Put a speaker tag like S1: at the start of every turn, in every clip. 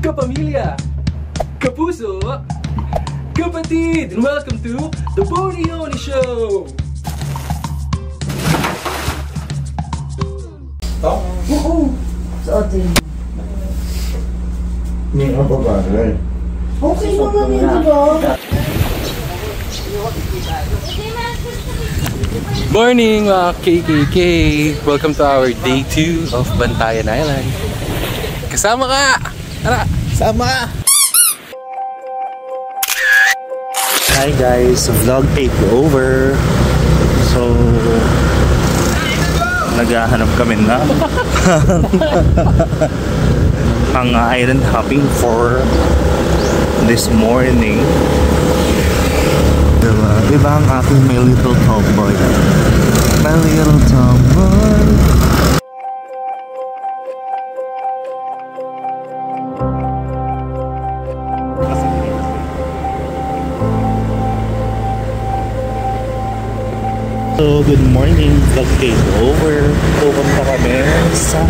S1: kapamilya, kapuso, kapatid, and welcome to The Bonioni Show!
S2: Oo! Sa atin.
S3: Hindi nga pa bagay.
S2: Okay naman yun, diba?
S1: Morning mga KKK! Welcome to our day 2 of Bantayan Island. Kasama ka! Tara!
S3: Sama! Hi guys! Vlog takeover! So... naghahanap kami na ang island hopping for this morning. Diba? Iba ang aking my little tomboy. My little tomboy. So, good morning, vlog takeover. Pupunta kami sa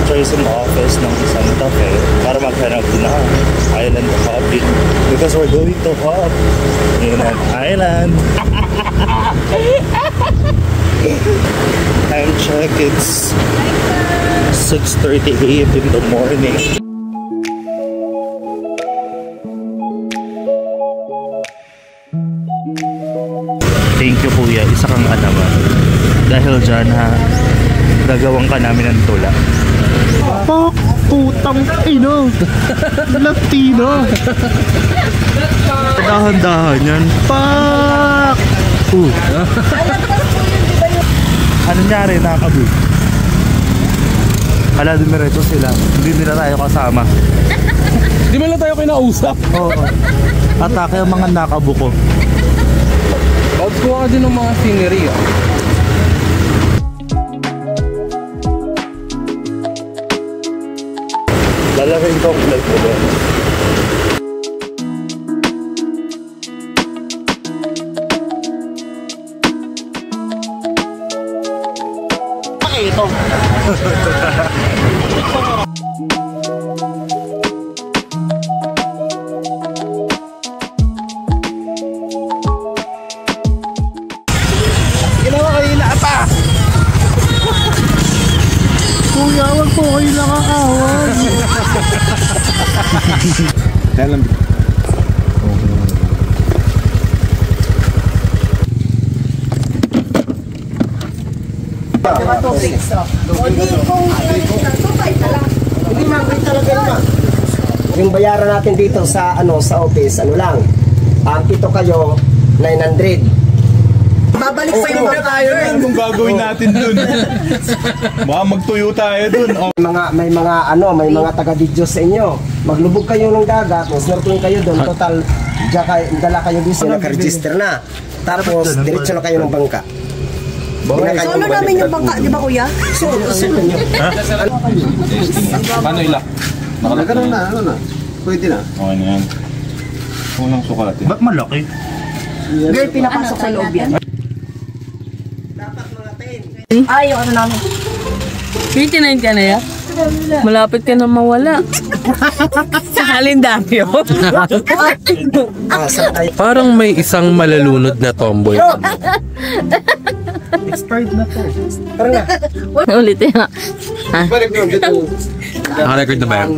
S3: Choice office ng Santa Fe para maghanap na island hopping because we're going to hop in an island. Time check, it's 6:30 AM in the morning. Thank you kuya, isa kang alaman. Dahil dyan ha, gagawang ka namin ng tula. Pak! Putang ino! Latino! Dahan-dahan yan. Pak! Ano nangyari, nakabul? Hala, dumiretso sila. Hindi nila tayo kasama.
S1: Di man lang tayo kinausap.
S3: Oo. Atake ang mga nakabuko.
S1: Pagkuha ka din ng mga scenery ah.
S3: Lalagay ko ang vlog ko ba? Ito. Kuya, wag po kayo nakakawag.
S4: Dalam.
S2: Yung bayaran natin dito sa sa office, lang. Ito kayo 900. Babalik pa yung tayo.
S4: Anong gagawin natin dun? Baka magtuyo tayo dun.
S2: May mga taga-video sa inyo. Maglubog kayo ng dagat, snorkeling kayo doon, total dala kayo dito, naka-register na. Tapos diretso na kayo ng bangka.
S5: Solo namin yung bangka, di ba kuya?
S2: Solo nyo.
S4: Paano ilak?
S3: Nagkaroon na, na? Pwede na.
S4: Okay na yan. Unang sukat yan.
S3: Ba't malaki?
S5: Girl, pinapasok sa loob yan.
S2: Dapat mga 10.
S5: Ay, yung ano namin.
S6: 29 ka na yan? Malapit ka na mawala. Sa kalendaryo.
S1: Parang may isang malalunod na tomboy.
S2: Expired na to. Tara na.
S6: Ulit yan.
S1: Naka-record na ba yan?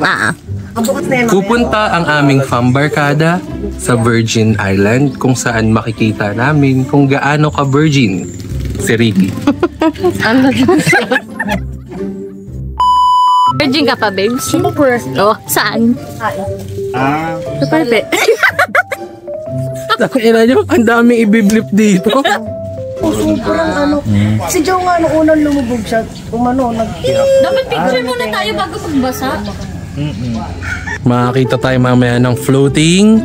S2: Ang bukas na yan.
S1: Pupunta ang aming fambarkada sa Virgin Island kung saan makikita namin kung gaano ka-virgin si Ricky.
S6: Ano? Virgin ka pa, babes?
S5: Super.
S6: Oh, saan? Sa Palpe.
S1: Ina nyo, ang daming ibiblip dito.
S5: Sobrang si Joe nga nung unang lumubog siya,
S6: Dapat picture muna tayo bago magbasa.
S1: Makakita tayo mamaya ng floating.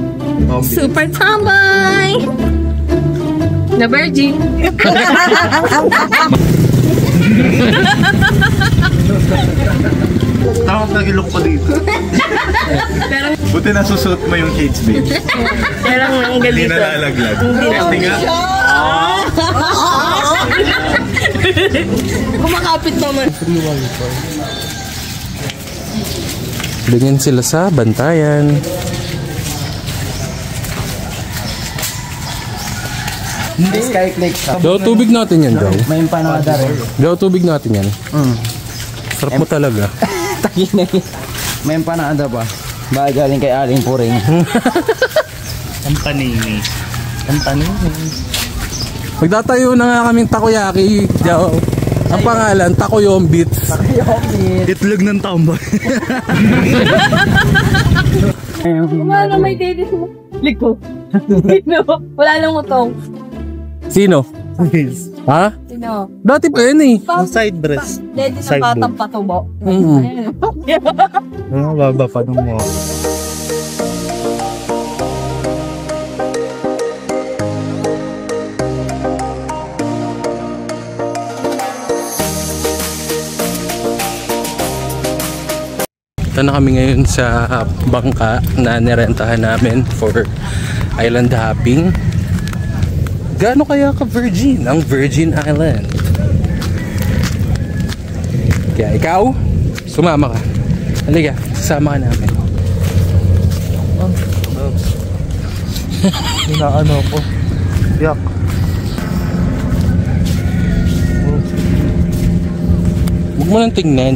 S6: Super tambay! Na Virgin.
S3: Takot ng ilok ko dito.
S4: Buti nasusuot mo yung cage, babe.
S6: Pero ang
S4: Hindi
S6: galito.
S4: nalalaglag. Testing nga.
S6: Kumakapit naman.
S1: Ganyan sila sa Bantayan.
S2: Skyflakes.
S1: Daw tubig natin yan, daw.
S2: May empanada rin.
S1: Daw tubig natin yan. Sarap mo talaga.
S2: May empanada pa. Baka galing kay Aling Puring.
S3: Ang panini. Ang panini.
S1: Magtatayo na nga kaming takoyaki. Daw. Ang pangalan, Takoyombits.
S3: Itlog ng tambay.
S6: Wala na may dede mo. Liko. Sino? Wala nang utong.
S1: Sino? Ha?
S6: Sino?
S1: Dati pa yan eh.
S3: Side breast.
S6: Dede sa
S3: Side
S6: batang
S3: boob.
S6: patubo.
S3: Ano baba pa nung mo?
S1: Ito na kami ngayon sa bangka na nirentahan namin for island hopping. Gaano kaya ka-virgin ang Virgin Island? Kaya ikaw, sumama ka. Halika, sasama ka namin.
S3: Inaano ko. Yak.
S1: Huwag mo nang tingnan.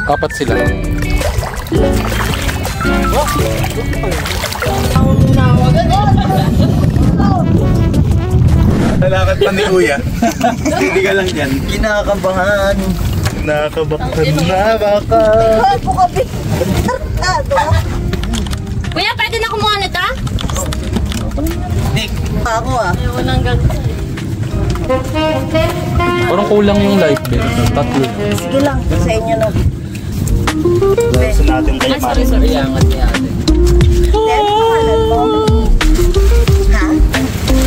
S1: Apat sila.
S4: Lalakad pa ni Kuya. Hindi ka lang yan.
S2: Kinakabahan.
S3: Nakabaktan na baka.
S6: Kuya, pwede na kumuha nito?
S2: Ako
S6: Ayaw nang gagawin.
S1: Parang kulang yung life belt. Tatlo.
S5: Sige lang, sa inyo no.
S3: Gusto natin kay Mari.
S6: Iangat niya ate.
S5: Then, pangalan mo? Ha?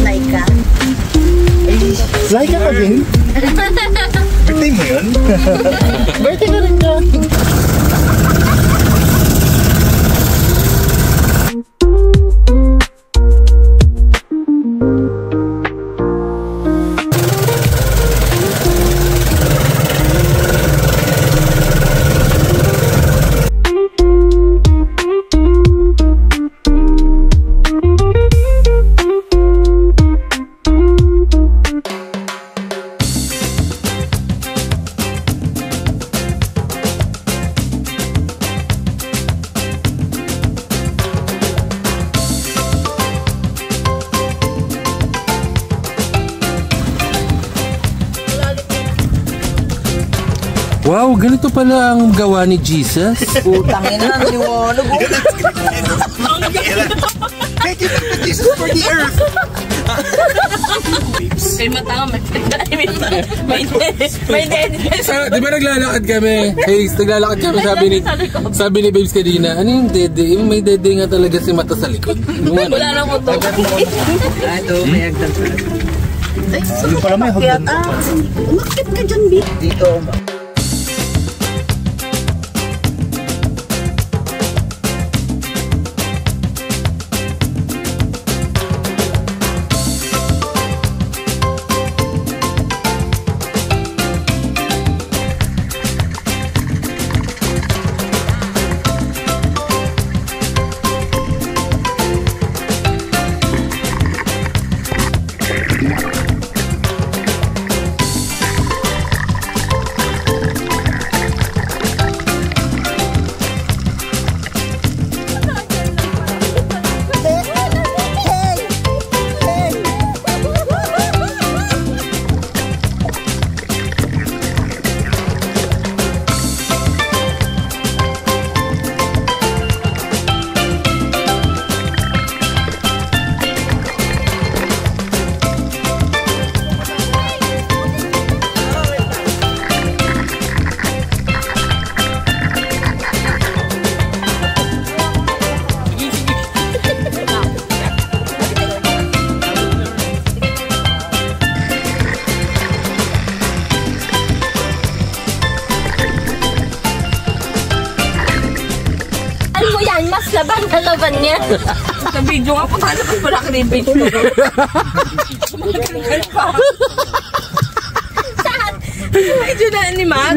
S5: Laika?
S3: Like ka din? Birthday mo yun?
S6: Birthday ko rin ka.
S1: Wow, ganito pala ang gawa ni Jesus.
S2: Putang ina, liwanag.
S4: Jesus for the earth.
S6: May mata may dede.
S1: Di ba naglalakad kami? Hey, naglalakad kami, sabi ni Babes kanina, ano yung dede? May dede nga talaga si mata sa likod.
S6: Wala nang utong.
S2: Ito, may agdan sa
S3: Yung pala may hagdan.
S5: Umakit ka dyan, Bi.
S2: dito.
S5: Ang laban niya.
S6: Sa video nga, paano ka pala creepage mo? Magandang pa. Medyo na ni Matt.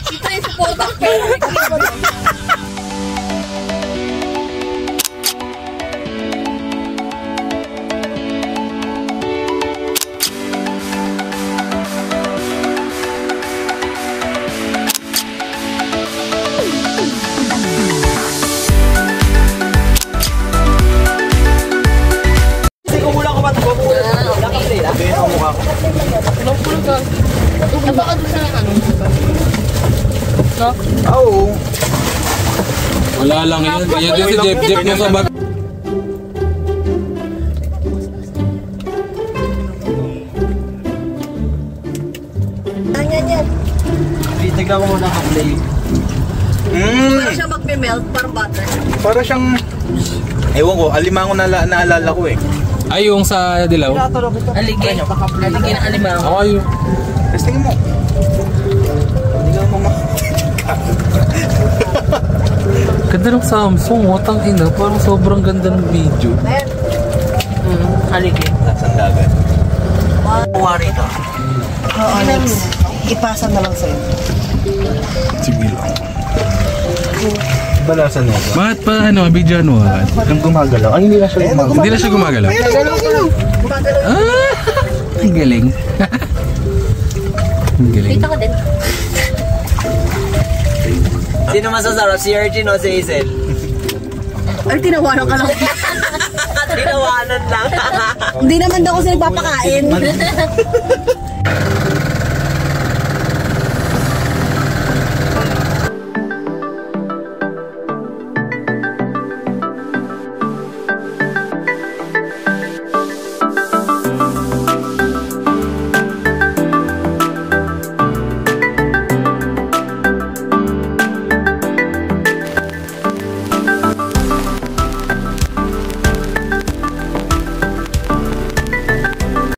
S6: Kita yung support ang pera. Baka doon sa ano?
S4: Oo.
S1: Wala lang yun. Kaya din si Jeff mo sa bag.
S5: Yan.
S2: Tignan ko muna ka-play.
S5: Para siya magme-melt, parang butter.
S4: Para siyang... Ewan ko, alimango naalala ko eh.
S1: Ay, yung sa dilaw.
S6: Aligay. Aligay ng alimango.
S1: Ako yung...
S4: Testingin mo. Hindi ka mo
S1: Ganda ng Samsung, watang ina. Parang sobrang ganda ng video.
S6: Aligay.
S4: Nasaan dagat?
S2: Worry ito. Oo, next. Ipasa na lang sa'yo.
S4: Sige lang. Balasan mo ba?
S1: Bakit pa ano, video ano?
S4: Ang gumagalaw. Ay, hindi na siya gumagalaw.
S1: Hindi na siya gumagalaw. Ah! Ang galing. Ang galing.
S5: Kita ko din.
S2: Sino masasarap? Si Ergin o si Hazel?
S5: Ay, tinawanan ka lang.
S2: Tinawanan lang.
S5: Hindi naman daw kasi nagpapakain.